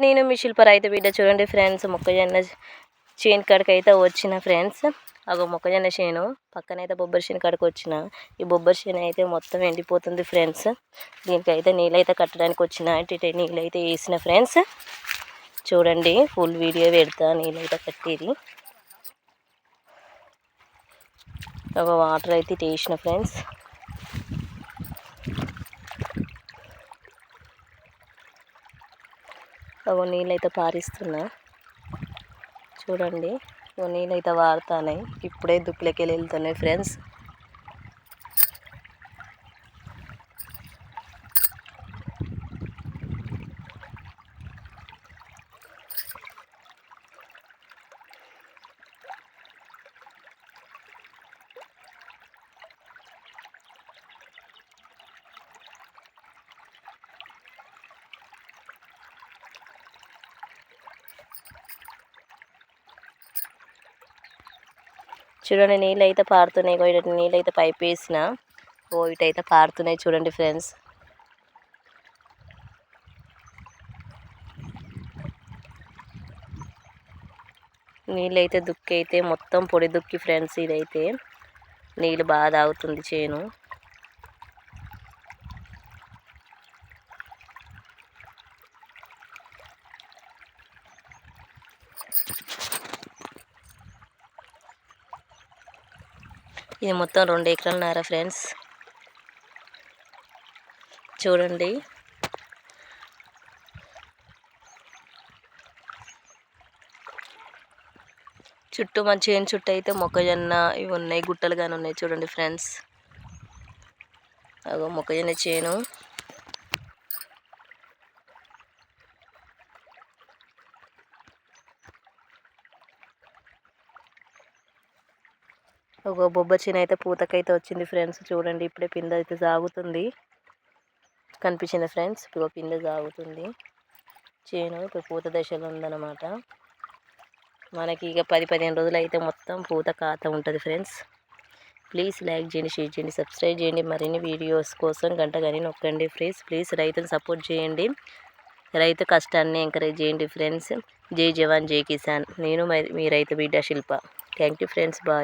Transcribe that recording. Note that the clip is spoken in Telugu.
నేను మీ శిల్ప రైతు బిడ్డ. చూడండి ఫ్రెండ్స్, మొక్కజొన్న చేను కాడికైతే వచ్చిన ఫ్రెండ్స్. మొక్కజొన్న చేను పక్కనైతే బొబ్బరి చేను కాడికి వచ్చిన. ఈ బొబ్బరి చేను అయితే మొత్తం ఎండిపోతుంది ఫ్రెండ్స్. దీనికైతే నీళ్ళైతే కట్టడానికి వచ్చిన. ఇటు నీళ్ళైతే వేసిన ఫ్రెండ్స్. చూడండి, ఫుల్ వీడియో పెడతా. నీళ్ళైతే కట్టేది వాటర్ అయితే ఇటు వేసిన ఫ్రెండ్స్. నీళ్ళైతే పారిస్తున్నా. చూడండి, నీళ్ళైతే వారుతున్నాయి. ఇప్పుడే దుక్కులకి వెళ్తున్నాయి ఫ్రెండ్స్. చూడండి, నీళ్ళు అయితే పారుతున్నాయి. ఇటు నీళ్ళు అయితే పైప్ వేసిన. ఇటు అయితే పారుతున్నాయి. చూడండి ఫ్రెండ్స్. నీళ్ళు అయితే దుక్కి అయితే మొత్తం పొడి దుక్కి ఫ్రెండ్స్. ఇదైతే నీళ్ళు బాగా తాగుతుంది చేను. ఇది మొత్తం 2 ఎకరాలన్నర ఫ్రెండ్స్. చూడండి, చుట్టూ మన చేను చుట్టూ అయితే మొక్కజొన్న ఇవి ఉన్నాయి, గుట్టలు కానీ ఉన్నాయి. చూడండి ఫ్రెండ్స్, మొక్కజొన్న చేను. బొబ్బరి చేను అయితే పూతకైతే వచ్చింది ఫ్రెండ్స్. చూడండి, ఇప్పుడే పిందె అయితే సాగుతుంది. కనిపించింది ఫ్రెండ్స్. పిందె సాగుతుంది. చేను ఇప్పుడు పూత దశలో ఉందన్నమాట. మనకి ఇక 10-15 రోజులు అయితే మొత్తం పూత కాత ఉంటుంది ఫ్రెండ్స్. ప్లీజ్ లైక్ చేయండి, షేర్ చేయండి, సబ్స్క్రైబ్ చేయండి. మరిన్ని వీడియోస్ కోసం గంట కానీ నొక్కండి ప్లీజ్ రైతుని సపోర్ట్ చేయండి. రైతు కష్టాన్ని ఎంకరేజ్ చేయండి ఫ్రెండ్స్. జై జవాన్ జై కిసాన్. నేను మీ రైతు బిడ్డ Shilpa. Thank you friends. Bye.